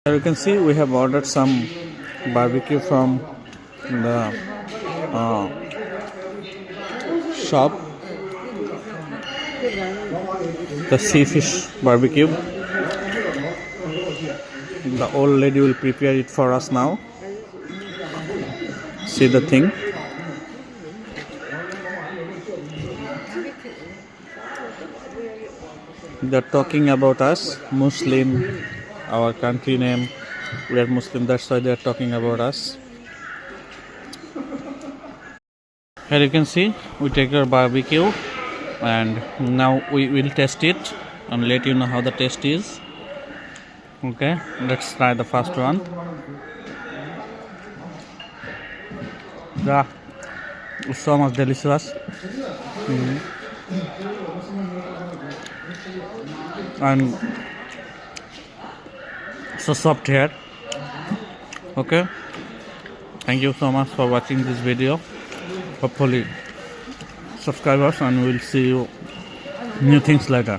As you can see, we have ordered some barbecue from the shop, the sea fish barbecue. The old lady will prepare it for us now. See the thing. They're talking about us, Muslim, our country name. We are Muslim, that's why they're talking about us. Here you can see, we take our barbecue and now we will test it and let you know how the taste is. Okay, let's try the first one. Yeah, it's so much delicious. And so soft here. Okay, thank you so much for watching this video. Hopefully subscribe us and we'll see you new things later.